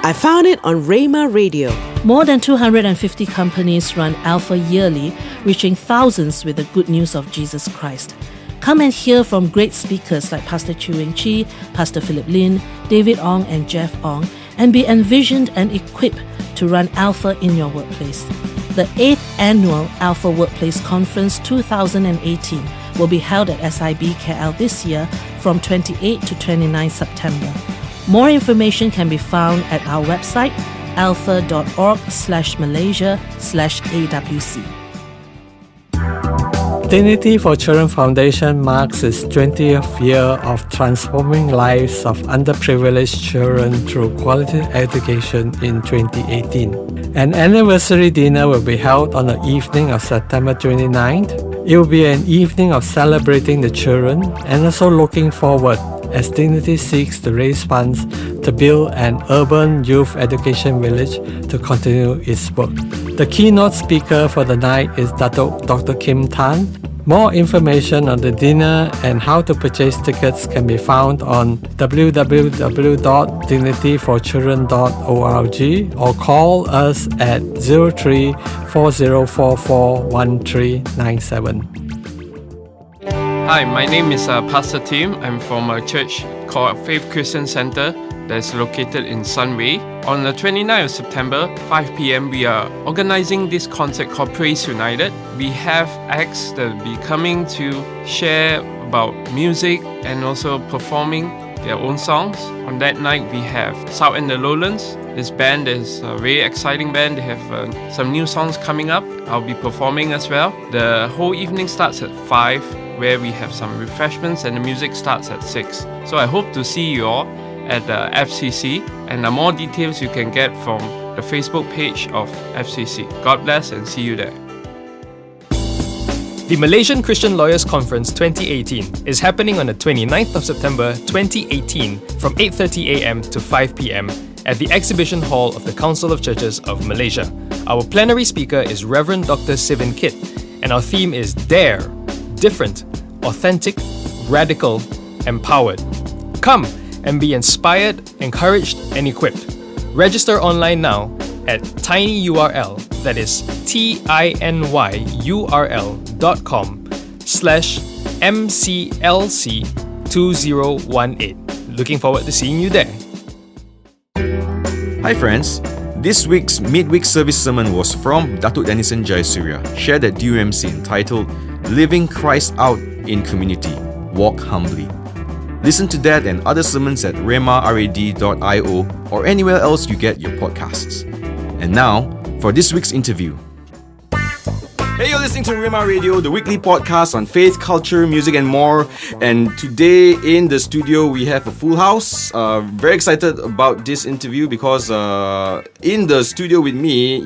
I found it on Rhema Radio. More than 250 companies run Alpha yearly, reaching thousands with the good news of Jesus Christ. Come and hear from great speakers like Pastor Chi, Pastor Philip Lin, David Ong and Jeff Ong, and be envisioned and equipped to run Alpha in your workplace. The 8th Annual Alpha Workplace Conference 2018 will be held at SIB KL this year from 28 to 29 September. More information can be found at our website alpha.org/Malaysia/AWC. Dignity for Children Foundation marks its 20th year of transforming lives of underprivileged children through quality education in 2018. An anniversary dinner will be held on the evening of September 29th. It will be an evening of celebrating the children and also looking forward as Dignity seeks to raise funds to build an urban youth education village to continue its work. The keynote speaker for the night is Datuk Dr. Kim Tang. More information on the dinner and how to purchase tickets can be found on www.dignityforchildren.org or call us at 03-4044-1397. Hi, my name is Pastor Tim. I'm from a church called Faith Christian Center that's located in Sunway. On the 29th of September, 5 p.m, we are organizing this concert called Praise United. We have acts that will be coming to share about music and also performing their own songs. On that night, we have South and the Lowlands. This band is a very exciting band. They have some new songs coming up. I'll be performing as well. The whole evening starts at 5, where we have some refreshments, and the music starts at 6. So I hope to see you all at the FCC, and the more details you can get from the Facebook page of FCC. God bless and see you there. The Malaysian Christian Lawyers Conference 2018 is happening on the 29th of September 2018 from 8:30 a.m. to 5 p.m. at the Exhibition Hall of the Council of Churches of Malaysia. Our plenary speaker is Reverend Dr. Sivan Kit, and our theme is Dare, Different, Authentic, Radical, Empowered. Come and be inspired, encouraged, and equipped. Register online now at tinyurl, that is tinyurl.com/MCLC2018. Looking forward to seeing you there. Hi friends, this week's midweek service sermon was from Datuk Denison Jayasuriya, shared at DUMC, entitled Living Christ Out in Community, Walk Humbly. Listen to that and other sermons at rhemarad.io or anywhere else you get your podcasts. And now, for this week's interview. Hey, you're listening to Rhema Radio, the weekly podcast on faith, culture, music and more. And today in the studio, we have a full house. Very excited about this interview because in the studio with me,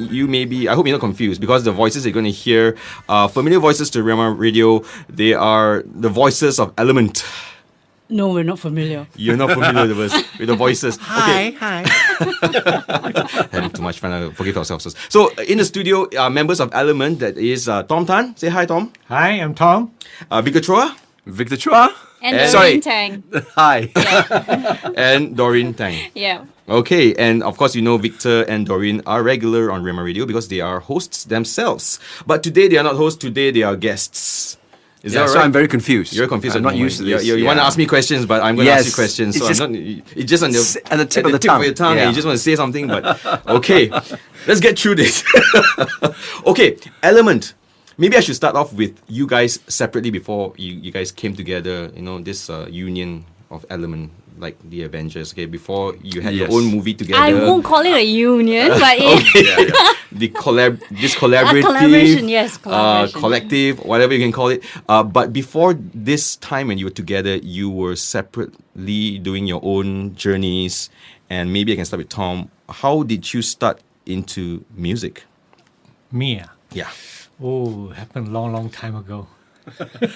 I hope you're not confused, because the voices you're going to hear are familiar voices to Rhema Radio. They are the voices of Element. No, we're not familiar. You're not familiar with the voices. Hi. Having too much fun. Forgive ourselves. So in the studio, members of Element, that is Tom Tan. Say hi, Tom. Hi, I'm Tom. Victor Chua. And Doreen Tang. Hi. Yeah. And Doreen Tang. Yeah. Okay, and of course you know Victor and Doreen are regular on Rhema Radio because they are hosts themselves. But today they are not hosts, today they are guests. Is that right? So I'm very confused. You're confused. I'm not used to this. You want to ask me questions, but I'm going to ask you questions. So it's just on the tip of your tongue. And you just want to say something, but okay. Let's get through this. Okay, Element. Maybe I should start off with you guys separately before you guys came together. You know, this union of Element, like the Avengers. Okay, before you had your own movie together. I won't call it a union, but this collaborative, collaboration, yes, collaboration. Collective, whatever you can call it. But before this time when you were together, you were separately doing your own journeys. And maybe I can start with Tom. How did you start into music? Me? Yeah. Oh, it happened a long time ago.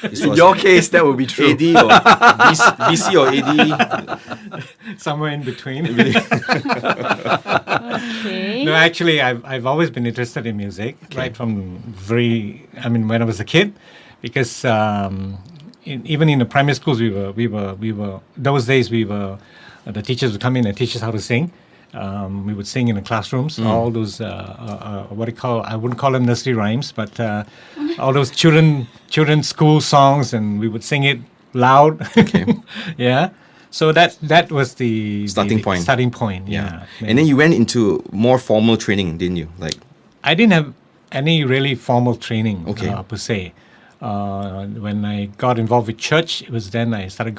In your case, that would be true. AD or BC or AD? Somewhere in between. Okay. No, actually, I've always been interested in music, right from when I was a kid, because even in the primary schools, we were those days the teachers would come in and teach us how to sing. We would sing in the classrooms, all those, I wouldn't call them nursery rhymes, but all those children's school songs, and we would sing it loud. Okay. Yeah. So that was the Starting point. Starting point, yeah. And then you went into more formal training, didn't you? Like, I didn't have any really formal training per se. When I got involved with church, it was then I started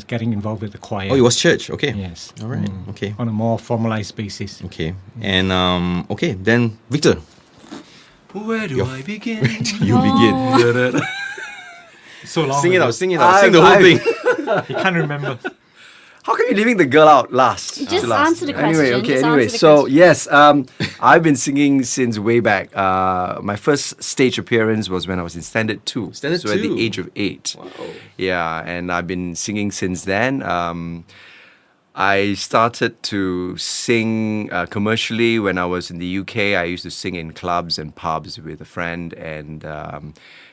getting involved with the choir. oh, it was church. Okay. Yes. All right. Okay. On a more formalized basis. Okay. And okay, then Victor, Where do I begin? you begin. So long. Sing it ago. out. Sing it out. Sing the whole thing. You can't remember. How come you're leaving the girl out last? Just to last? answer the question. Just Anyway. answer the So question. yes, I've been singing since way back. My first stage appearance was when I was in Standard 2. Standard so at 2. the age of 8. Wow. Yeah, and I've been singing since then. I started to sing commercially when I was in the UK. I used to sing in clubs and pubs with a friend. And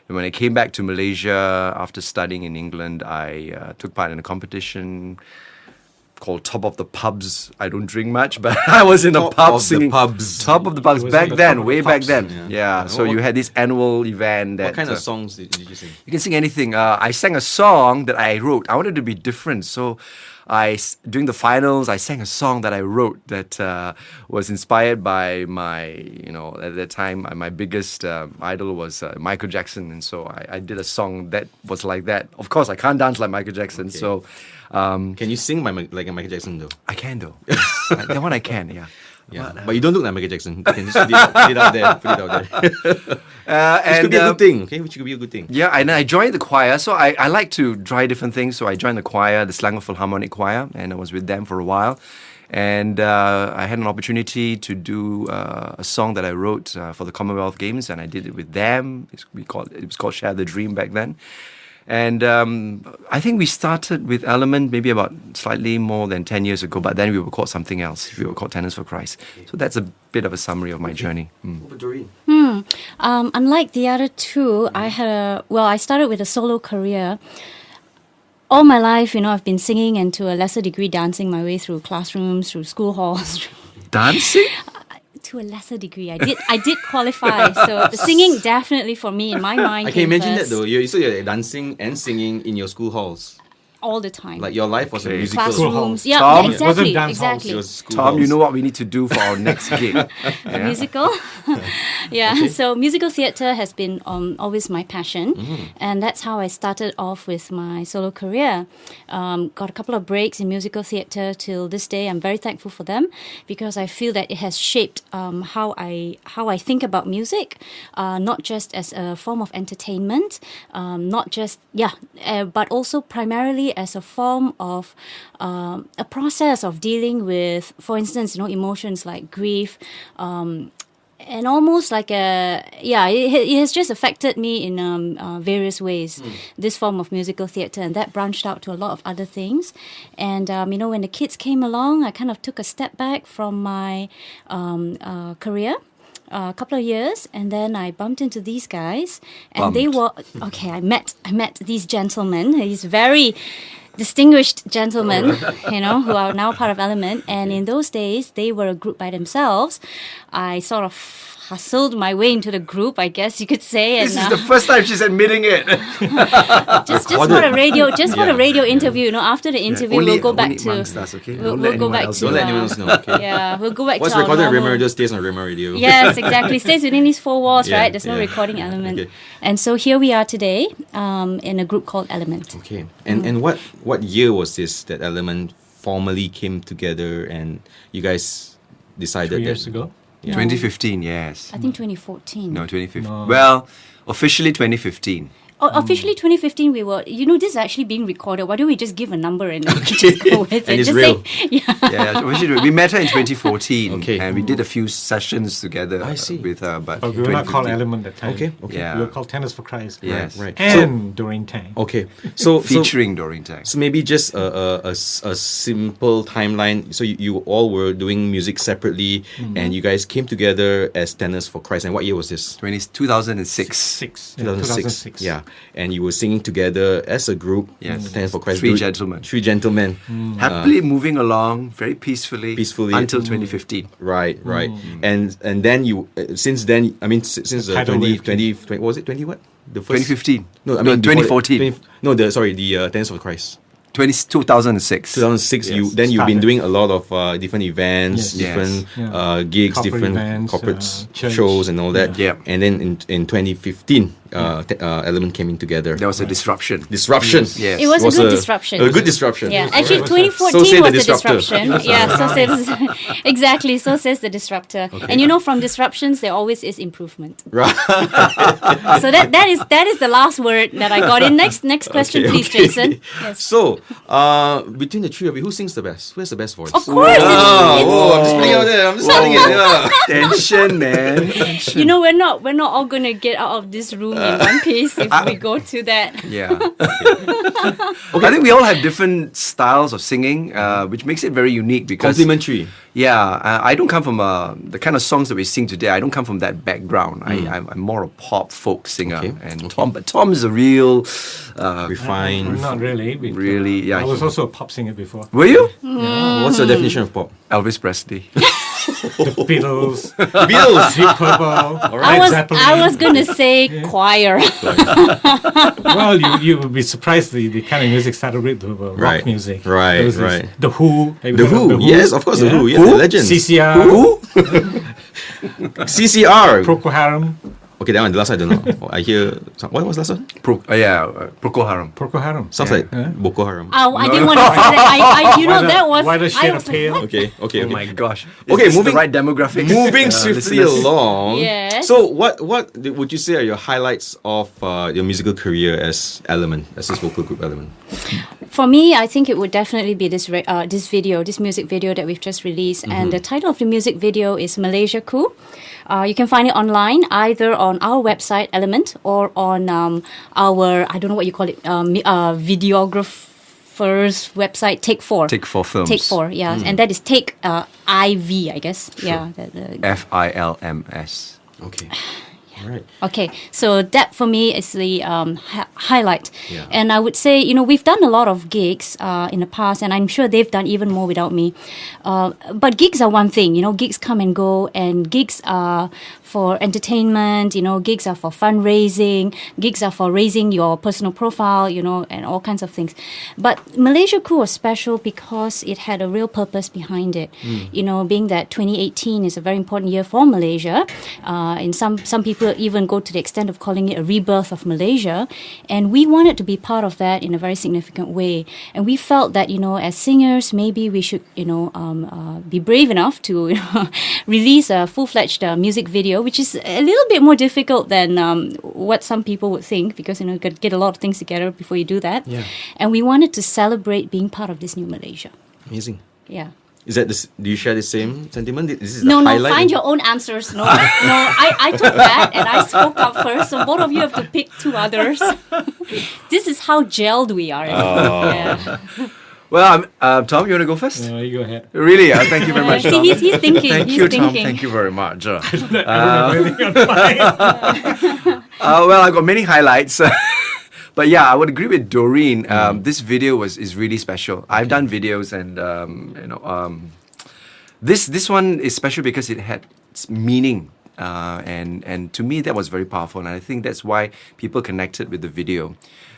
when I came back to Malaysia after studying in England, I took part in a competition called Top of the Pubs. I don't drink much, but I was in a Top pub of the singing. Pubs. Top of the Pubs. was Back in the then, Top of way the back Pubs. then. Yeah. So you had this annual event that. What kind of songs did you sing? You can sing anything. I sang a song that I wrote. I wanted to be different, so during the finals, I sang a song that I wrote that was inspired by my, at that time, my biggest idol was Michael Jackson, and so I did a song that was like that. Of course, I can't dance like Michael Jackson, so. Can you sing like a Michael Jackson though? I can though. Yes. That one I can, yeah. Yeah, but you don't look like Michael Jackson. You can just put it out there. Put it out there. Which could be a good thing. Okay, which could be a good thing. Yeah, and I joined the choir. So I like to try different things. So I joined the choir, the Selangor Philharmonic Choir, and I was with them for a while. And I had an opportunity to do a song that I wrote for the Commonwealth Games, and I did it with them. It was called Share the Dream back then. And I think we started with Element maybe about slightly more than 10 years ago, but then we were called something else. We were called Tenants for Christ. So that's a bit of a summary of my journey. Doreen. Unlike the other two, I started with a solo career. All my life, I've been singing and to a lesser degree dancing my way through classrooms, through school halls. Dancing? To a lesser degree, I did qualify. So the singing definitely for me in my mind. I can came imagine first that though. So you're dancing and singing in your school halls. all the time. Like your life was a musical. Classrooms. Yeah, Tom, exactly. wasn't dance halls. Exactly. It was school Tom, you halls. know what we need to do for our next gig? A musical. Yeah, so musical theatre has been always my passion, and that's how I started off with my solo career. Got a couple of breaks in musical theatre till this day. I'm very thankful for them because I feel that it has shaped how I think about music, not just as a form of entertainment, but also primarily as a form of a process of dealing with, for instance, emotions like grief, and almost like it has just affected me in various ways, this form of musical theatre, and that branched out to a lot of other things. And when the kids came along, I kind of took a step back from my career. A couple of years, and then I bumped into these guys, and they were I met these gentlemen. These very distinguished gentlemen, who are now part of Element. And in those days, they were a group by themselves. I sort of hustled my way into the group, I guess you could say. And, This is the first time she's admitting it. just for the radio interview. After the interview, Only- we'll go back only to. amongst us, okay? We'll Don't let go anyone back else to. know. Don't let anyone else know. Okay. Yeah, we'll go back What's to our recorded at Rhema normal- Radio stays on Rhema Radio. Yes, exactly. Stays within these four walls, Yeah, right? There's no yeah. recording element. Okay. And so here we are today in a group called Element. Okay. And what year was this that Element formally came together and you guys decided 2 years ago. Yeah. 2015, yes. I think 2014. No, 2015. No. Well, officially 2015. Officially 2015 we were, this is actually being recorded. Why don't we just give a number and just go with it? And it's just real. Say, yeah. Yeah, officially, we met her in 2014. Okay. And we did a few sessions together I see. with her. But But we were not called 2015. Element at the time. Okay. Yeah. We were called Tenants for Christ. Yes. Right. And Doreen Tang. Okay. So Featuring Doreen Tang. So maybe just a simple timeline. So you all were doing music separately, and you guys came together as Tenants for Christ. And what year was this? 2006. 2006. 2006. Yeah. and you were singing together as a group. Yes. Stand for Christ. Three gentlemen. Three gentlemen. Happily moving along very peacefully until 2015. Right. And then you since then, I mean, since the Tidal 20, what was it? 20 what? The first 2015. No, I mean 2014. The Dance of Christ. 2006. 2006. Yes. You've been Started. doing a lot of different events, Yes. different Yes. gigs, Corporate different events, corporate church. shows, and all that. Yeah. And then in 2015, Element came in together. There was a disruption. Disruption. Yes. It was a good disruption. A good disruption. Yeah, actually, So 2014 say the was the disruptor. disruption. Yeah, so says exactly. So says the disruptor. And you know, from disruptions, there always is improvement. Right. So that is the last word that I got in. Next question, please, Jason. Yes. So, between the three of you, who sings the best? Who has the best voice? Of course, I'm just playing out there. I'm just starting it. Yeah. Tension, man. you know, we're not all gonna get out of this room in one piece if we go to that. Yeah. I think we all have different styles of singing, which makes it very unique because Complimentary. Yeah, I don't come from the kind of songs that we sing today. I don't come from that background. I'm more a pop folk singer, Okay. and Tom is a real Refined. Not really. Really, yeah, I was he- also a pop singer before. Were you? What's the definition of pop? Elvis Presley. The Beatles, Beatles. Deep Purple, I was gonna say choir. Well, you would be surprised the kind of music started with the rock Right. music. Right, There was this- right. The Who. Have you The heard of Who. Yes, of course, The Who. Yeah, the legends. CCR. CCR. Procol Harum. Okay, that one, the last one I don't know. I hear. What was the last one? Procol Harum. Procol Harum. Sounds like Boko Haram. Oh, I didn't want to say that. You know, that was. Why the shade I of was like, pale? what? Okay. Oh my gosh. Okay, Is this moving- the right demographics. Moving swiftly listeners? along. Yes. So, what would you say are your highlights of your musical career as Element, as this vocal group Element? For me, I think it would definitely be this music video that we've just released, and the title of the music video is Malaysiaku. You can find it online, either on our website Element or on our, I don't know what you call it, videographer's website, Take 4. Take 4 Films. Take 4, yeah, and that is Take IV, I guess. Yeah. FILMS. Okay. All right. Okay, so that for me is the highlight. Yeah. And I would say, you know, we've done a lot of gigs in the past, and I'm sure they've done even more without me. But gigs are one thing, you know, gigs come and go, and gigs are for entertainment, you know, gigs are for fundraising, gigs are for raising your personal profile, you know, and all kinds of things. But Malaysiaku was special because it had a real purpose behind it. You know, being that 2018 is a very important year for Malaysia, and some people even go to the extent of calling it a rebirth of Malaysia, and we wanted to be part of that in a very significant way. And we felt that, you know, as singers, maybe we should, you know, be brave enough to release a full-fledged music video, which is a little bit more difficult than what some people would think, because, you know, you got to get a lot of things together before you do that. Yeah. And we wanted to celebrate being part of this new Malaysia. Amazing. Yeah. Is that this? Do you share the same sentiment? This is No, the highlight. find your own answers. No, I took that and I spoke up first, so both of you have to pick two others. This is how gelled we are. Yeah. Well, Tom, you want to go first? You go ahead. Really? Thank you very much, See, Tom. he's thinking. Thank he's you, thinking. Tom. Thank you very much. I don't have anything on mine. Well, I've got many highlights. But yeah, I would agree with Doreen. This video is really special. I've done videos, and this one is special because it had meaning, and to me that was very powerful, and I think that's why people connected with the video.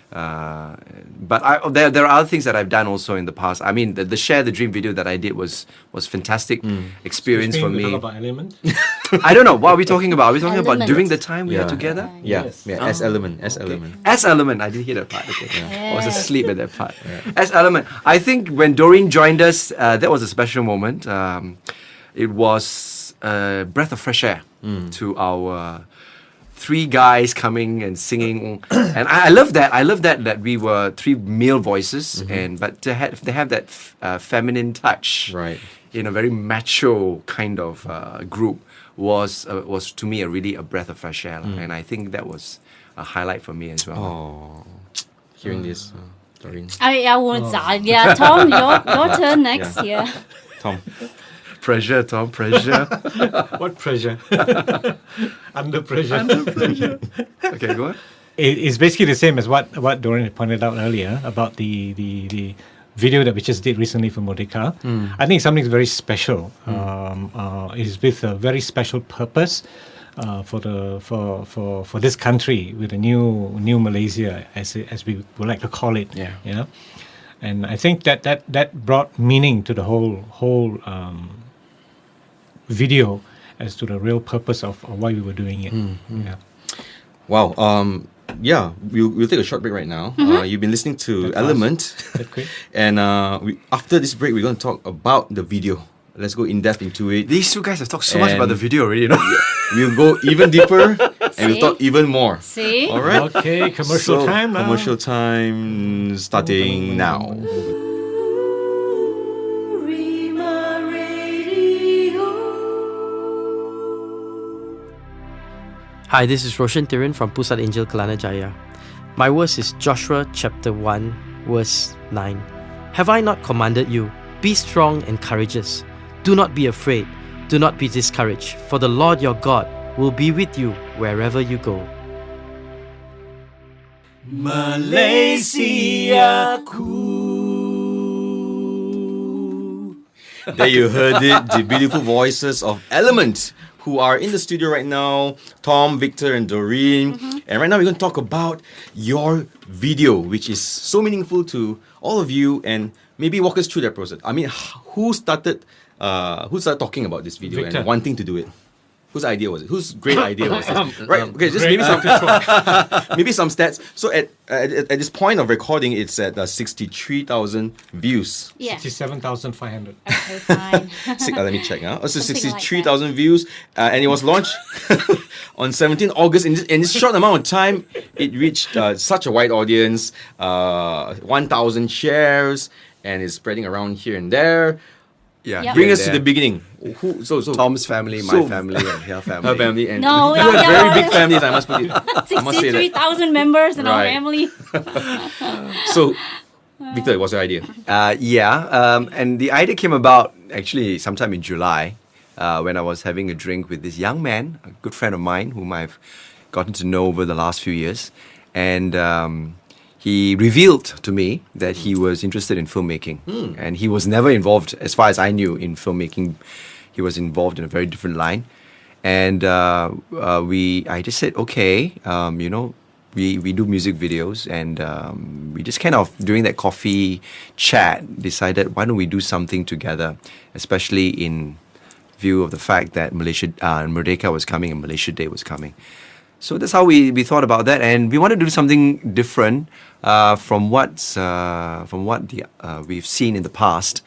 But there are other things that I've done also in the past. I mean, the Share the Dream video that I did was fantastic experience for We talk me. about Element. I don't know, what are we talking about? Are we talking about Element. during the time we were Yeah. together? Yes. As Element. As Element. As Element, I didn't hear that part. Okay. I was asleep at that part. As Element, I think when Doreen joined us, that was a special moment. It was a breath of fresh air to our three guys coming and singing, and I love that. I love that we were three male voices, but they have that feminine touch, Right. in a very macho kind of group was to me really a breath of fresh air, and I think that was a highlight for me as well. Oh, hearing this, Doreen. I won't. Yeah, Tom, your turn next. Yeah. Tom. Pressure, Tom, pressure. What pressure? Under pressure. Okay, go on. it's basically the same as what Doreen had pointed out earlier about the video that we just did recently for Merdeka. I think something's very special. It's with a very special purpose for this country, with a new Malaysia, as we would like to call it. Yeah. And I think that brought meaning to the whole video as to the real purpose of why we were doing it. Yeah. Wow. We'll take a short break right now. You've been listening to Element. And after this break, we're going to talk about the video. Let's go in depth into it. These two guys have talked so much about the video already, you know? We'll go even deeper and we'll talk even more. See? All right. Okay, commercial time now. Commercial time starting now. Hi, this is Roshan Tirin from Pusat Angel Kelana Jaya. My verse is Joshua chapter 1, verse 9. Have I not commanded you? Be strong and courageous. Do not be afraid. Do not be discouraged, for the Lord your God will be with you wherever you go. Malaysiaku. There you heard it, the beautiful voices of Element, who are in the studio right now, Tom, Victor, and Doreen. And right now we're going to talk about your video, which is so meaningful to all of you, and maybe walk us through that process. I mean, who started talking about this video Victor. and wanting to do it? Whose idea was it? Whose great idea was it? Right, okay, just Great maybe some stats. So at this point of recording, it's at 63,000 views. Yeah. 67,500. Okay, fine. Let me check now. So Something like 63,000 views, and it was launched on 17 August. In this short amount of time, it reached such a wide audience, 1,000 shares, and it's spreading around here and there. Yeah. Yep. Bring us to the beginning. So Tom's family, my family, and her family. Her family, and No, you yeah, have yeah. very big families. I must put it. I must say that. 63,000 members in our Right. family. So, Victor, what's your idea? And the idea came about actually sometime in July when I was having a drink with this young man, a good friend of mine, whom I've gotten to know over the last few years. And he revealed to me that he was interested in filmmaking. And he was never involved, as far as I knew, in filmmaking. He was involved in a very different line. And I just said, okay, we do music videos, and we just kind of, during that coffee chat, decided, why don't we do something together, especially in view of the fact that Merdeka was coming and Malaysia Day was coming. So that's how we thought about that, and we wanted to do something different from what we've seen in the past.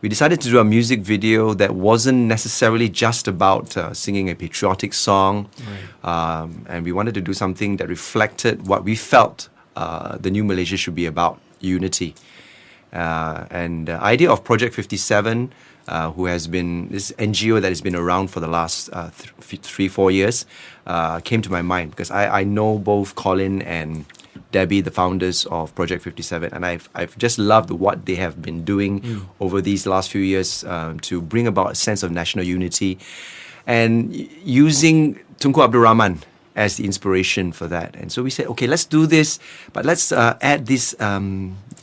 We decided to do a music video that wasn't necessarily just about singing a patriotic song, and we wanted to do something that reflected what we felt the new Malaysia should be about: unity. And the idea of Project 57, who has been this NGO that has been around for the last 3-4 years, came to my mind because I know both Colin and Debbie, the founders of Project 57, and I've just loved what they have been doing over these last few years to bring about a sense of national unity, and using Tunku Abdul Rahman as the inspiration for that. And so we said, okay, let's do this, but let's add this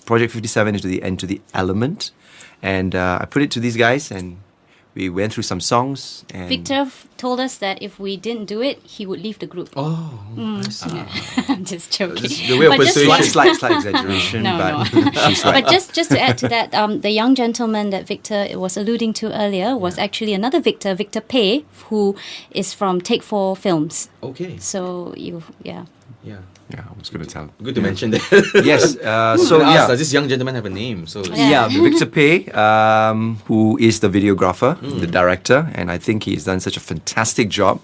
Project 57 into the element. And I put it to these guys, and we went through some songs. And Victor told us that if we didn't do it, he would leave the group. Oh, I'm just joking. This is the way of But just- persuasion. slight exaggeration, No, but she's right. But just to add to that, the young gentleman that Victor was alluding to earlier was actually another Victor Pei, who is from Take 4 Films. Okay. So Yeah. Yeah, I was going to tell. Good to mention that. Yes, Does this young gentleman have a name? So Yeah. Victor Pei, who is the videographer, the director, and I think he's done such a fantastic job.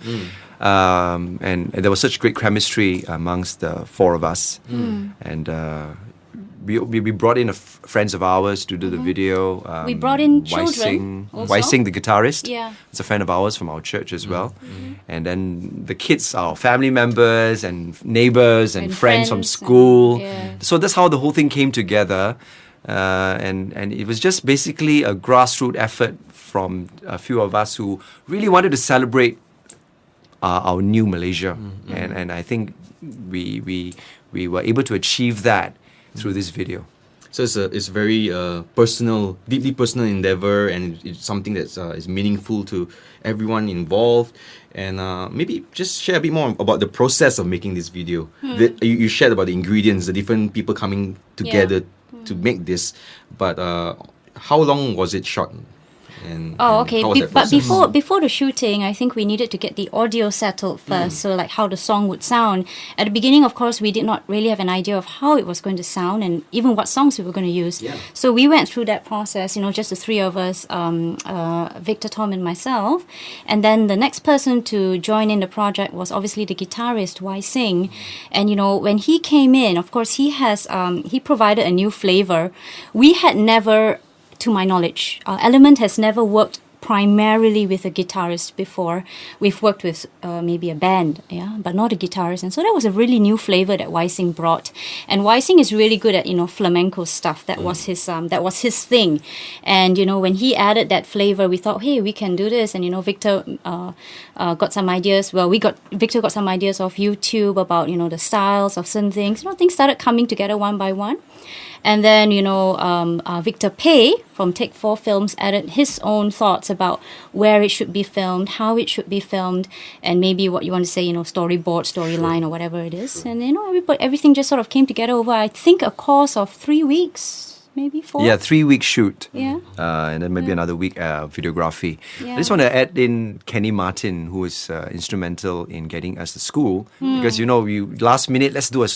And there was such great chemistry amongst the four of us. And we brought in friends of ours to do the video. We brought in children also. Wai-Sing, the guitarist. Yeah. It's a friend of ours from our church as well. And then the kids are family members and neighbors and friends from school. So that's how the whole thing came together. And it was just basically a grassroots effort from a few of us who really wanted to celebrate our new Malaysia. And I think we were able to achieve that through this video. So it's very personal, deeply personal endeavor, and it's something that is meaningful to everyone involved. And maybe just share a bit more about the process of making this video. You shared about the ingredients, the different people coming together to make this. But how long was it shot? Okay. How was that But process? before the shooting, I think we needed to get the audio settled first. So like how the song would sound. At the beginning, of course, we did not really have an idea of how it was going to sound and even what songs we were going to use. Yeah. So we went through that process, just the three of us, Victor, Tom and myself. And then the next person to join in the project was obviously the guitarist, YBhg. And, when he came in, of course, he provided a new flavor. We had never, to my knowledge, Element has never worked primarily with a guitarist before. We've worked with maybe a band, but not a guitarist. And so that was a really new flavor that YBhg brought. And YBhg is really good at, flamenco stuff. That was his thing. And, when he added that flavor, we thought, hey, we can do this. And, Victor got some ideas. Well, Victor got some ideas off YouTube about, the styles of certain things. Things started coming together one by one. And then, Victor Pei from Take 4 Films added his own thoughts about where it should be filmed, how it should be filmed, and maybe what you want to say, storyboard, storyline, or whatever it is. And, everything just sort of came together over, I think, a course of 3 weeks. Maybe 4? Yeah, 3-week shoot. Yeah. And then maybe another week videography. Yeah. I just want to add in Kenny Martin, who was instrumental in getting us to school. Because, last minute, let's do a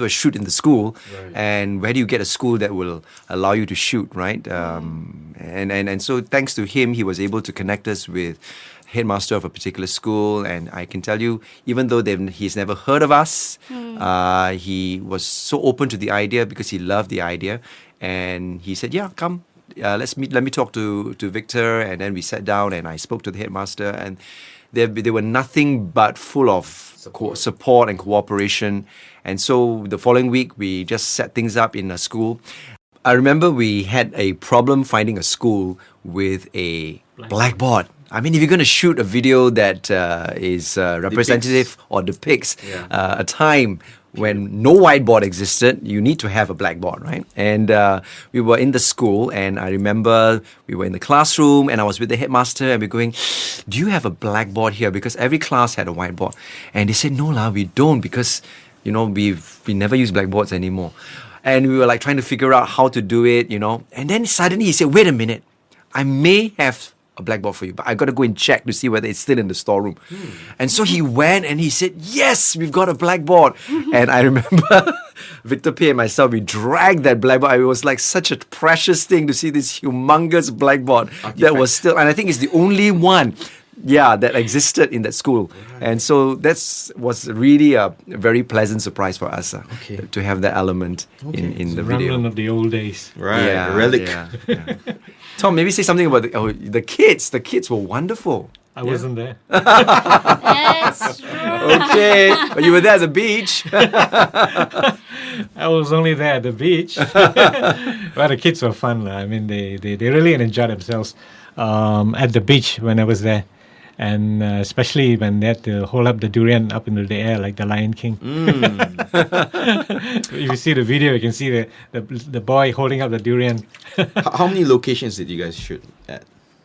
shoot in the school. Right. And where do you get a school that will allow you to shoot, right? And so thanks to him, he was able to connect us with headmaster of a particular school, and I can tell you, even though he's never heard of us, he was so open to the idea because he loved the idea, and he said, "Yeah, come, let's meet. Let me talk to Victor." And then we sat down, and I spoke to the headmaster, and they were nothing but full of support and cooperation. And so the following week, we just set things up in a school. I remember we had a problem finding a school with a blackboard. I mean, if you're going to shoot a video that is representative or depicts a time when no whiteboard existed, you need to have a blackboard, right? And we were in the school, and I remember we were in the classroom, and I was with the headmaster, and we're going, "Do you have a blackboard here?" Because every class had a whiteboard. And they said, "No, we don't, because, we never use blackboards anymore." And we were like trying to figure out how to do it, And then suddenly he said, "Wait a minute, I may have a blackboard for you, but I got to go and check to see whether it's still in the storeroom." And so he went and he said, "Yes, we've got a blackboard." And I remember Victor Pei and myself, we dragged that blackboard. It was like such a precious thing to see this humongous blackboard that was still, and I think it's the only one that existed in that school. And so that was really a very pleasant surprise for us to have that element in the video. Remnant of the old days. Right, a relic. Yeah. Tom, maybe say something about the kids. The kids were wonderful. I wasn't there. That's true. Okay, but you were there at the beach. I was only there at the beach. But the kids were fun. I mean, they really enjoyed themselves at the beach when I was there. And especially when they had to hold up the durian up into the air like the Lion King. If you see the video, you can see the boy holding up the durian. How many locations did you guys shoot at?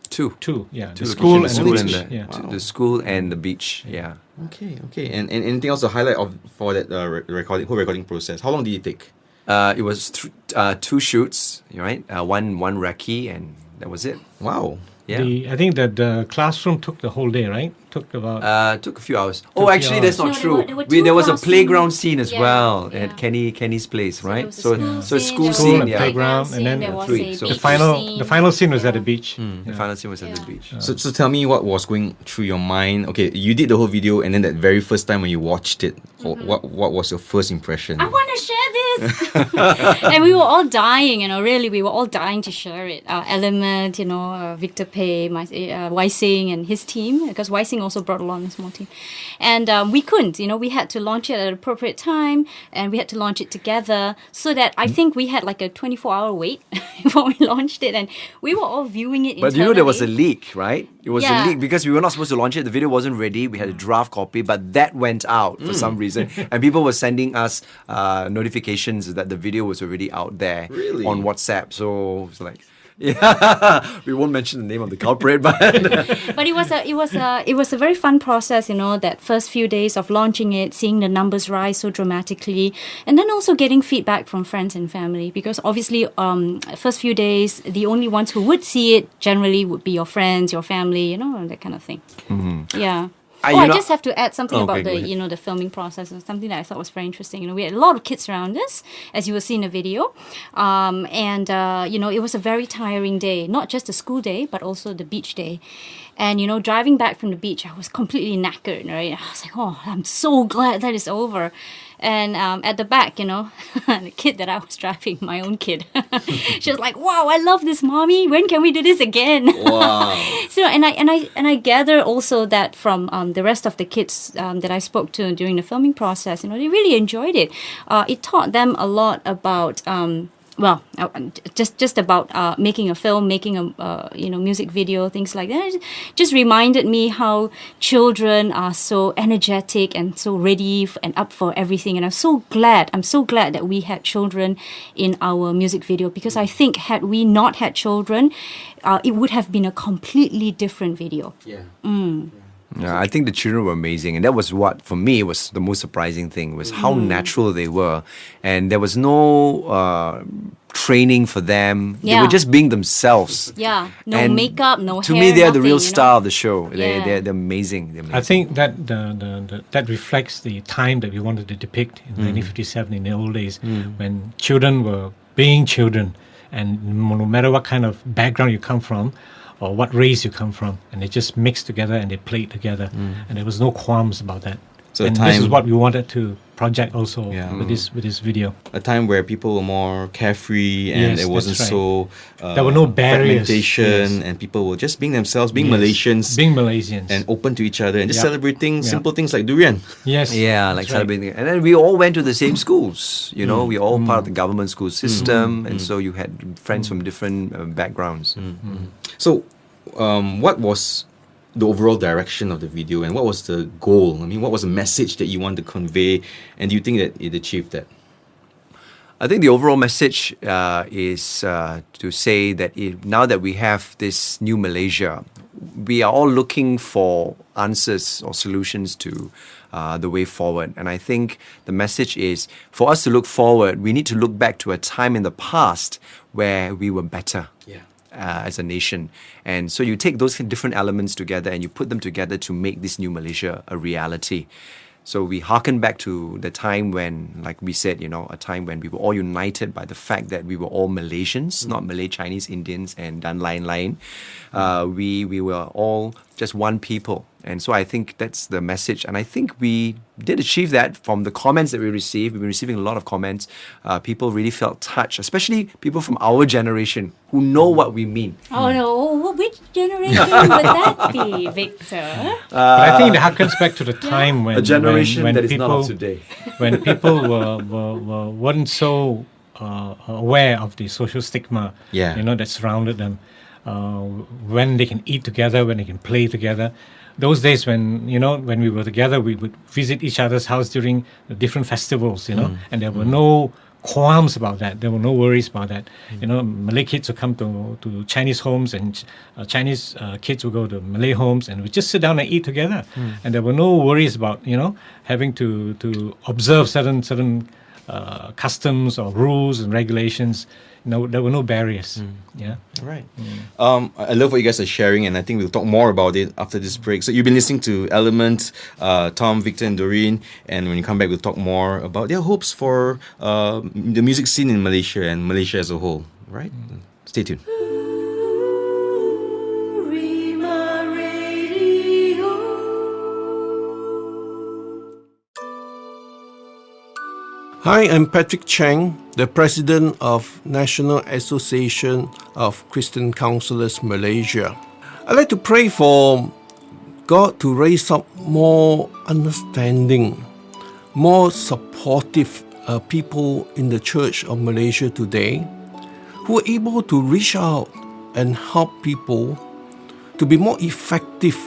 Two. Yeah, Two the school and locations. the beach. Yeah. Wow. The school and the beach. Yeah. Okay. And anything else to highlight for that whole recording process? How long did it take? It was 2 shoots, right? One recce, and that was it. Wow. Yeah. I think that the classroom took the whole day, right? Took about... took a few hours. Took Actually, that's not No, true. there were two There was a classroom- playground scene as well Yeah. at Kenny's place, right? So there was a school there scene, was a yeah. Playground, and then there was three. a So The beach final scene was at the Yeah. beach. The final scene was at the beach. So tell me what was going through your mind. Okay, you did the whole video, and then that very first time when you watched it, what was your first impression? I want to share this. And we were all dying, really, we were all dying to share it. Element, Victor Pei, YBhg and his team, because YBhg marketing also brought along a small team. And we couldn't, we had to launch it at an appropriate time, and we had to launch it together, so that I think we had like a 24-hour wait before we launched it, and we were all viewing it But internally. there was a leak, right? It was a leak because we were not supposed to launch it. The video wasn't ready. We had a draft copy, but that went out for some reason. And people were sending us notifications that the video was already out there on WhatsApp. So it's like, we won't mention the name of the culprit, but But it was a very fun process, that first few days of launching it, seeing the numbers rise so dramatically, and then also getting feedback from friends and family, because obviously first few days the only ones who would see it generally would be your friends, your family, that kind of thing. Yeah. I just have to add something about the the filming process, and something that I thought was very interesting. We had a lot of kids around us, as you will see in the video, and it was a very tiring day, not just the school day, but also the beach day. And driving back from the beach, I was completely knackered. Right, I was like, oh, I'm so glad that it's over. And at the back, the kid that I was driving, my own kid, she was like, "Wow, I love this, mommy. When can we do this again?" Wow. So, and I gather also that from the rest of the kids that I spoke to during the filming process, they really enjoyed it. It taught them a lot about. Just about making a film, making a music video, things like that. It just reminded me how children are so energetic and so ready and up for everything. And I'm so glad that we had children in our music video, because I think had we not had children, it would have been a completely different video. Yeah, I think the children were amazing, and that was what, for me, was the most surprising thing, was how natural they were, and there was no training for them. They were just being themselves. Yeah, no And makeup, no to hair, me, they're the real nothing, star of the show. Yeah. They're amazing. They're amazing. I think that that reflects the time that we wanted to depict in 1957, in the old days, when children were being children, and no matter what kind of background you come from, or what race you come from, and they just mixed together and they played together, and there was no qualms about that. So and this is what we wanted to project also with this video. A time where people were more carefree and Yes, it wasn't that's right. so There were no barriers. fragmentation, and people were just being themselves, being Malaysians, being Malaysians, and open to each other, and just Yep. celebrating Yep. simple things like durian. yes, Yeah, like that's right. celebrating. And then we all went to the same schools. We all part of the government school system, and so you had friends from different backgrounds. So, what was the overall direction of the video, and what was the goal? I mean, what was the message that you want to convey, and do you think that it achieved that? I think the overall message is to say that now that we have this new Malaysia, we are all looking for answers or solutions to the way forward. And I think the message is, for us to look forward, we need to look back to a time in the past where we were better. As a nation. And so you take those different elements together and you put them together to make this new Malaysia a reality. So we hearken back to the time when, like we said, a time when we were all united by the fact that we were all Malaysians, not Malay, Chinese, Indians, and Dan Lain. We were all just one people. And so I think that's the message. And I think we did achieve that from the comments that we received. We've been receiving a lot of comments. People really felt touched, especially people from our generation who know what we mean. Oh no, which generation would that be, Victor? But I think it harkens back to the time when A generation when that is people, not of today. when people weren't so aware of the social stigma, that surrounded them. When they can eat together, when they can play together. Those days when we were together, we would visit each other's house during the different festivals, and there were no qualms about that. There were no worries about that. Malay kids would come to Chinese homes, and Chinese kids would go to Malay homes, and we just sit down and eat together. And there were no worries about having to observe certain customs or rules and regulations. No, there were no barriers. Yeah. All right. I love what you guys are sharing, and I think we'll talk more about it after this break. So you've been listening to Element, Tom, Victor, and Doreen, and when you come back, we'll talk more about their hopes for the music scene in Malaysia and Malaysia as a whole. Right? Stay tuned. Hi, I'm Patrick Chang, the President of National Association of Christian Counselors Malaysia. I'd like to pray for God to raise up more understanding, more supportive people in the Church of Malaysia today who are able to reach out and help people to be more effective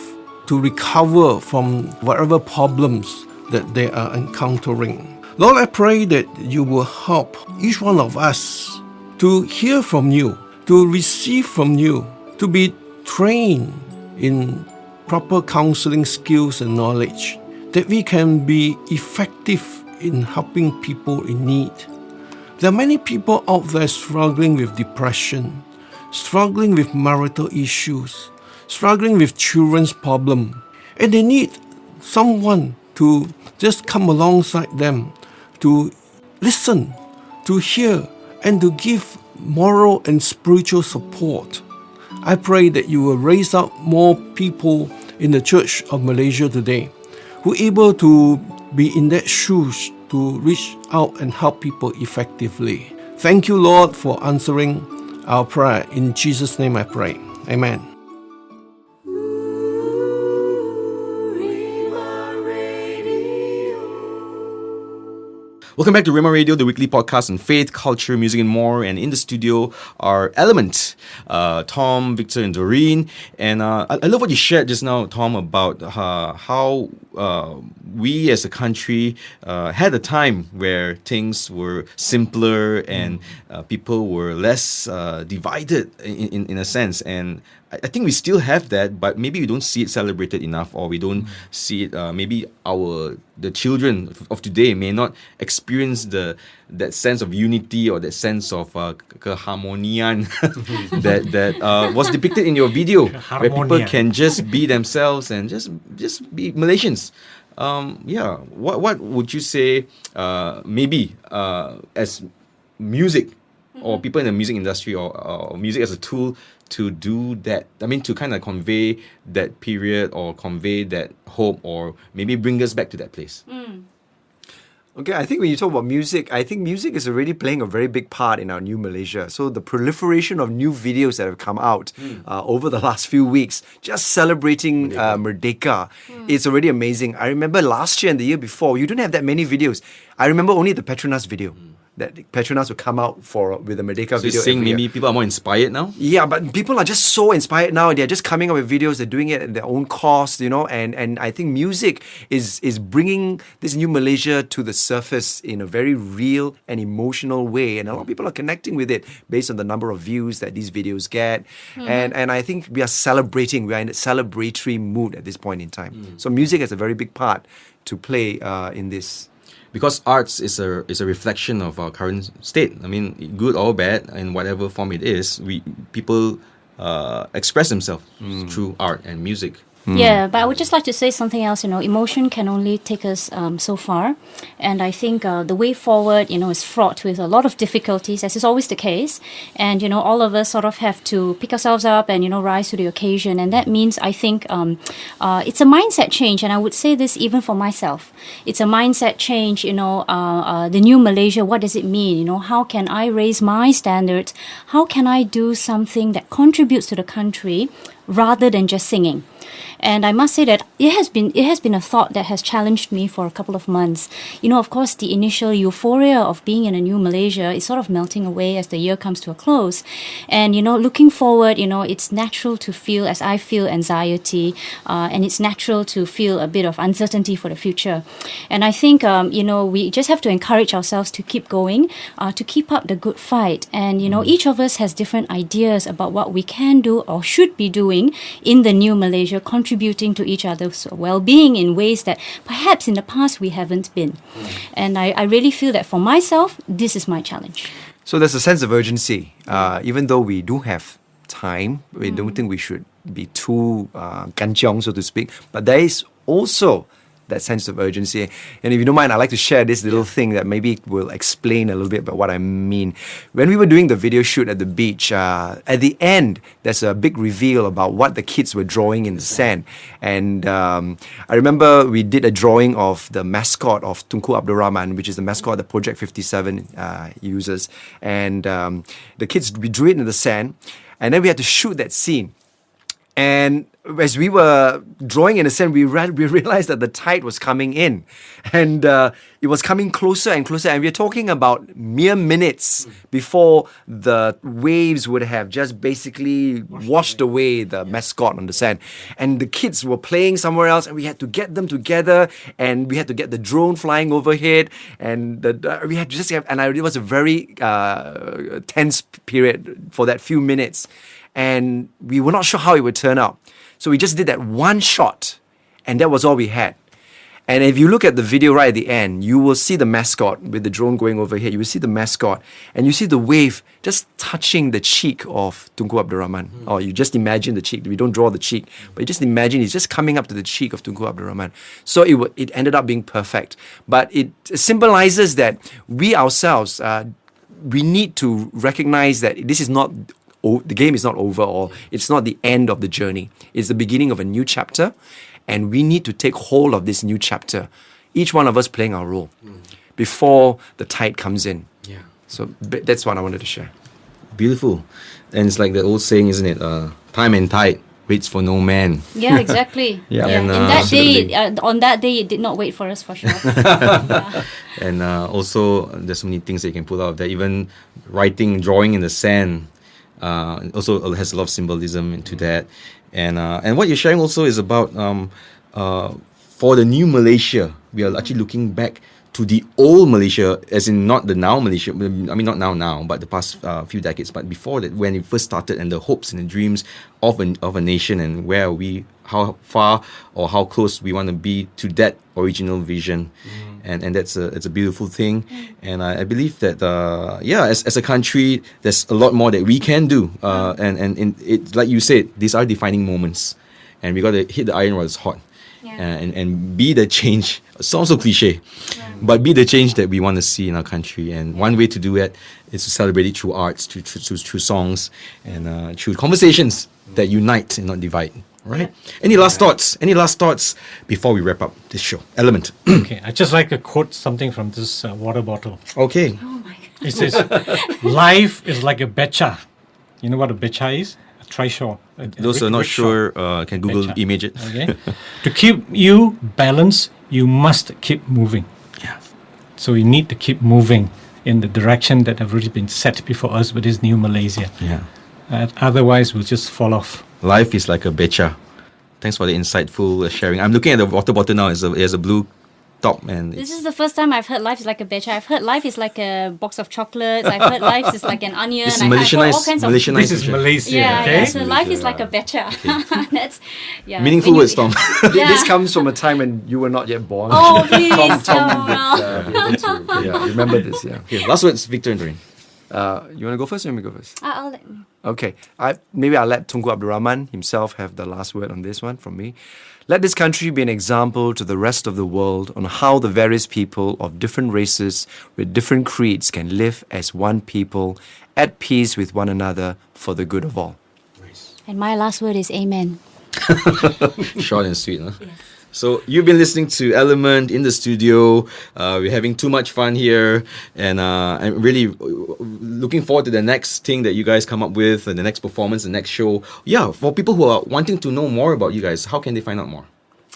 to recover from whatever problems that they are encountering. Lord, I pray that you will help each one of us to hear from you, to receive from you, to be trained in proper counseling skills and knowledge, that we can be effective in helping people in need. There are many people out there struggling with depression, struggling with marital issues, struggling with children's problem, and they need someone to just come alongside them, to listen, to hear, and to give moral and spiritual support. I pray that you will raise up more people in the Church of Malaysia today who are able to be in that shoes to reach out and help people effectively. Thank you, Lord, for answering our prayer. In Jesus' name I pray. Amen. Welcome back to Rhema Radio, the weekly podcast on faith, culture, music, and more. And in the studio are Element, Tom, Victor, and Doreen. And I love what you shared just now, Tom, about how we as a country had a time where things were simpler and people were less divided in a sense. And I think we still have that, but maybe we don't see it celebrated enough, or we don't see it. Maybe the children of today may not experience that sense of unity or that sense of keharmonian that was depicted in your video, where people can just be themselves and just be Malaysians. What would you say? Maybe as music, or people in the music industry, or music as a tool to do that, I mean, to kind of convey that period or convey that hope, or maybe bring us back to that place. Okay, I think when you talk about music, I think music is already playing a very big part in our new Malaysia. So the proliferation of new videos that have come out over the last few weeks, just celebrating Merdeka, it's already amazing. I remember last year and the year before, you didn't have that many videos. I remember only the Petronas video. That Petronas would come out with a Merdeka video. So you're saying maybe people are more inspired now? Yeah, but people are just so inspired now. They're just coming up with videos. They're doing it at their own cost, and I think music is bringing this new Malaysia to the surface in a very real and emotional way. And a lot of people are connecting with it based on the number of views that these videos get. And I think we are celebrating. We are in a celebratory mood at this point in time. So music has a very big part to play in this. Because arts is a reflection of our current state. I mean, good or bad, in whatever form it is, people express themselves through art and music. Yeah, but I would just like to say something else. Emotion can only take us so far. And I think the way forward, is fraught with a lot of difficulties, as is always the case. And, all of us sort of have to pick ourselves up and, rise to the occasion. And that means, I think, it's a mindset change. And I would say this even for myself. It's a mindset change, the new Malaysia, what does it mean? How can I raise my standards? How can I do something that contributes to the country rather than just singing? And I must say that it has been a thought that has challenged me for a couple of months. Of course, the initial euphoria of being in a new Malaysia is sort of melting away as the year comes to a close. And, looking forward, it's natural to feel, as I feel, anxiety. And it's natural to feel a bit of uncertainty for the future. And I think, we just have to encourage ourselves to keep going, to keep up the good fight. And, each of us has different ideas about what we can do or should be doing in the new Malaysia, contributing to each other's well-being in ways that perhaps in the past we haven't been. And I really feel that for myself, this is my challenge. So there's a sense of urgency. Even though we do have time, we don't think we should be too kanchiong, so to speak. But there is also that sense of urgency. And if you don't mind, I'd like to share this little thing that maybe will explain a little bit about what I mean. When we were doing the video shoot at the beach, at the end, there's a big reveal about what the kids were drawing in the sand. And I remember we did a drawing of the mascot of Tunku Abdul Rahman, which is the mascot that Project 57 uses. And the kids, we drew it in the sand, and then we had to shoot that scene. And as we were drawing in a sense, we realized that the tide was coming in, and it was coming closer and closer. And we're talking about mere minutes before the waves would have just basically washed away the mascot on the sand. And the kids were playing somewhere else, and we had to get them together, and we had to get the drone flying overhead, and we had to just have. And it was a very tense period for that few minutes, and we were not sure how it would turn out. So we just did that one shot, and that was all we had. And if you look at the video right at the end, you will see the mascot with the drone going overhead. You will see the mascot, and you see the wave just touching the cheek of Tunku Abdul Rahman. Or you just imagine the cheek. We don't draw the cheek, but you just imagine it's just coming up to the cheek of Tunku Abdul Rahman. So it ended up being perfect. But it symbolizes that we ourselves, we need to recognize that this is not the game is not over, or it's not the end of the journey. It's the beginning of a new chapter, and we need to take hold of this new chapter, each one of us playing our role before the tide comes in. Yeah. So that's what I wanted to share. Beautiful. And it's like the old saying, isn't it? Time and tide waits for no man. Yeah, exactly. Yeah. Yeah. And, In that day, on that day, it did not wait for us for sure. Yeah. And also, there's so many things that you can pull out of that. Even writing, drawing in the sand, also has a lot of symbolism into that. And what you're sharing also is about for the new Malaysia, we are actually looking back to the old Malaysia, as in not the now Malaysia, I mean not now, but the past few decades, but before that, when it first started, and the hopes and the dreams of a nation, and where are we, how far or how close we want to be to that original vision. And it's a beautiful thing. And I believe that as a country, there's a lot more that we can do. And it, like you said, these are defining moments, and we got to hit the iron while it's hot. And be the change. It sounds so cliche, but be the change that we want to see in our country. And one way to do it is to celebrate it through arts, through songs, and through conversations that unite and not divide. Right? Any last thoughts? Any last thoughts before we wrap up this show? Element. Okay, I just like to quote something from this water bottle. Okay. Oh my God. It says, "Life is like a becha." You know what a becha is? A trishaw. Those who are not sure can Google Becha. image it. Okay. To keep you balanced, you must keep moving. Yeah. So we need to keep moving in the direction that have already been set before us with this new Malaysia. Yeah. Otherwise, we'll just fall off. Life is like a becha. Thanks for the insightful sharing. I'm looking at the water bottle now. It has a blue top, and This is the first time I've heard life is like a becha. I've heard life is like a box of chocolates. I've heard life is like an onion. This is I've heard all kinds of Malaysianized. This is Malaysia, yeah, okay? yeah. So life is like a becha. That's Meaningful words, Tom. This comes from a time when you were not yet born. Oh, please, Tom no, would be able to remember this. Yeah. Okay, last words, Victor and Doreen. You want to go first, or you want me to go first? I'll let Okay, maybe I'll let Tunku Abdul Rahman himself have the last word on this one from me. Let this country be an example to the rest of the world on how the various people of different races with different creeds can live as one people, at peace with one another, for the good of all. And my last word is amen. Short and sweet, huh? Yes. So you've been listening to Element in the studio. We're having too much fun here, and I'm really looking forward to the next thing that you guys come up with, and the next performance, the next show. Yeah, for people who are wanting to know more about you guys, how can they find out more?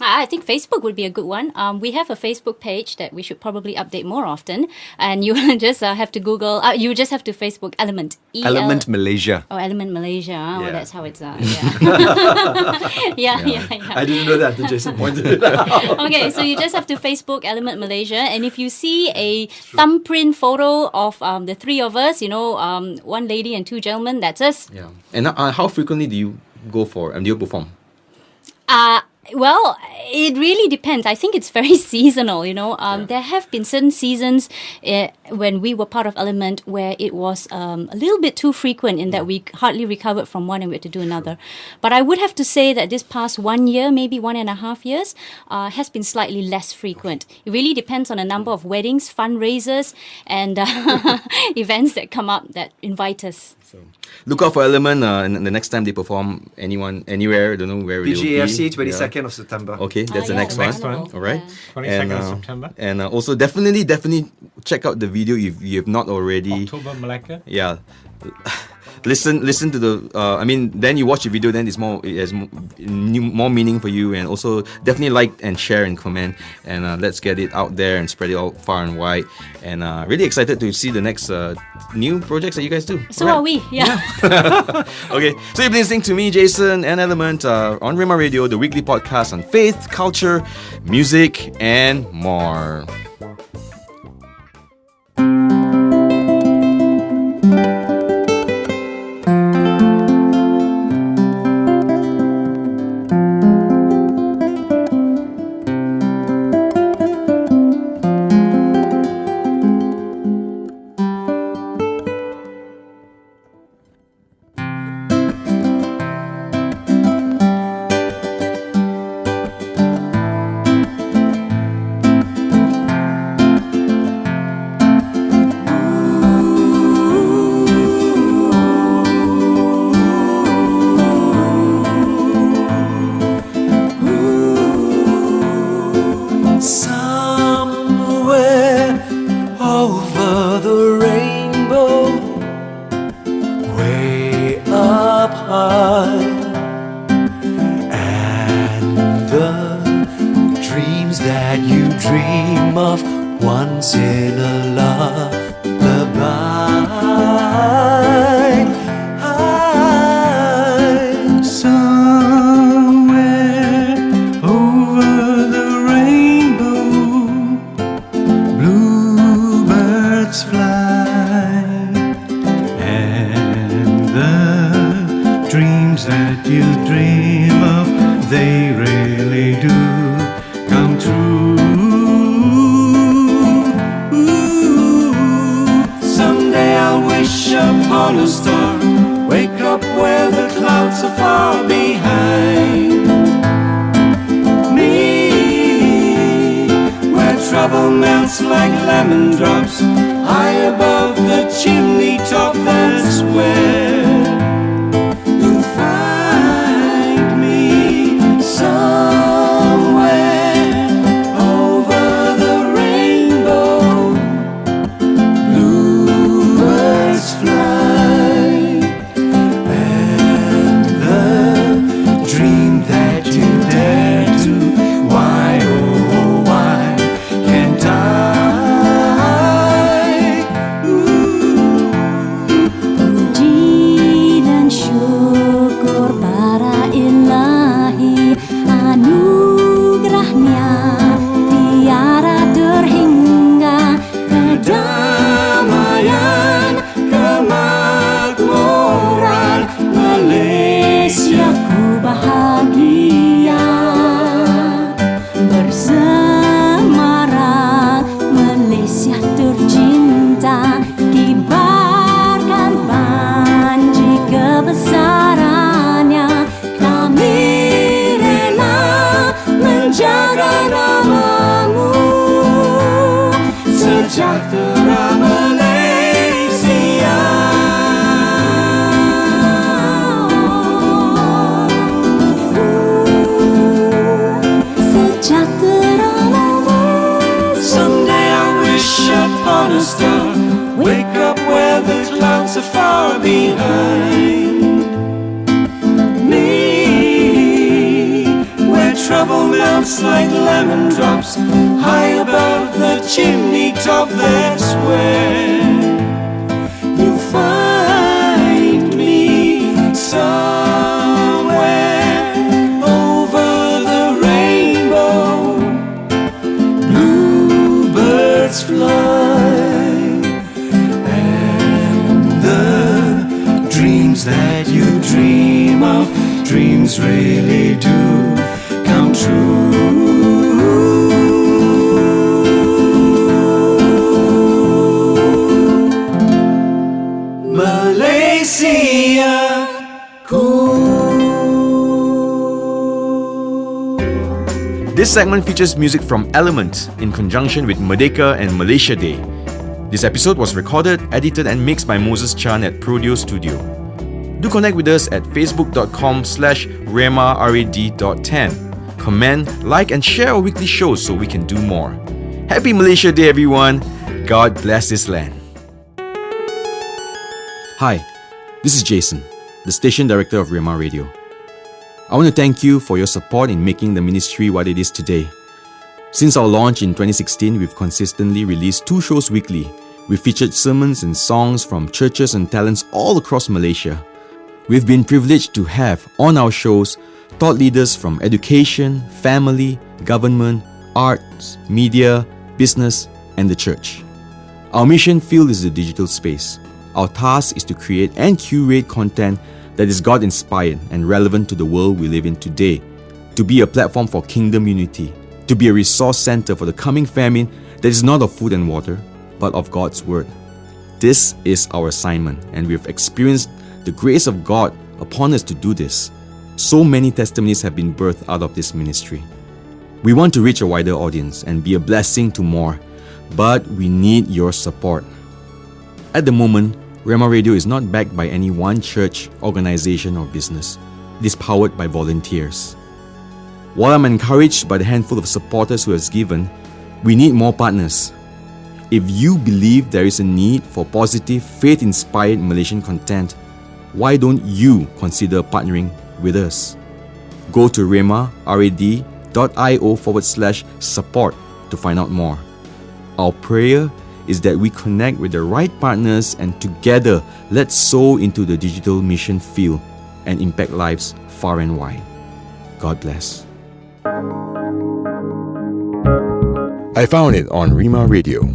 I think Facebook would be a good one. We have a Facebook page that we should probably update more often, and you just have to Google. You just have to Facebook Element. Element Malaysia. Oh, Element Malaysia. Yeah. Oh, that's how it's. Yeah. I didn't know that until Jason pointed it out. Okay, so you just have to Facebook Element Malaysia, and if you see a thumbprint photo of the three of us, one lady and two gentlemen, that's us. Yeah. And how frequently do you go for and do you perform? Well, it really depends. I think it's very seasonal, There have been certain seasons when we were part of Element where it was a little bit too frequent in that we hardly recovered from one and we had to do another. But I would have to say that this past 1 year, maybe 1.5 years, has been slightly less frequent. It really depends on a number of weddings, fundraisers, and events that come up that invite us. So, look out for Element the next time they perform anywhere. Don't know where it will be. PGAFC, 22nd of September. Okay, that's the next Next one. one. All right. 22nd of September. And also definitely check out the video if you have not already. October Malacca. Yeah. listen to the. Then you watch the video, then it has more meaning for you, and also definitely like and share and comment, and let's get it out there and spread it out far and wide. And really excited to see the next new projects that you guys do. So are we, yeah. Okay, so you've been listening to me, Jason, and Element on Rhema Radio, the weekly podcast on faith, culture, music, and more. This segment features music from Element in conjunction with Merdeka and Malaysia Day. This episode was recorded, edited and mixed by Moses Chan at Prodeo Studio. Do connect with us at facebook.com/rema.rad.10. Comment, like and share our weekly shows so we can do more. Happy Malaysia Day everyone. God bless this land. Hi, This is Jason, the station director of Rhema Radio. I want to thank you for your support in making the ministry what it is today. Since our launch in 2016, we've consistently released 2 shows weekly. We've featured sermons and songs from churches and talents all across Malaysia. We've been privileged to have on our shows thought leaders from education, family, government, arts, media, business, and the church. Our mission field is the digital space. Our task is to create and curate content that is God-inspired and relevant to the world we live in today, to be a platform for kingdom unity, to be a resource center for the coming famine that is not of food and water, but of God's Word. This is our assignment, and we have experienced the grace of God upon us to do this. So many testimonies have been birthed out of this ministry. We want to reach a wider audience and be a blessing to more, but we need your support. At the moment, Rhema Radio is not backed by any one church, organization, or business. It is powered by volunteers. While I'm encouraged by the handful of supporters who has given, we need more partners. If you believe there is a need for positive, faith-inspired Malaysian content, why don't you consider partnering with us? Go to rhema.io/support to find out more. Our prayer is that we connect with the right partners and together let's sow into the digital mission field and impact lives far and wide. God bless. I found it on Rhema Radio.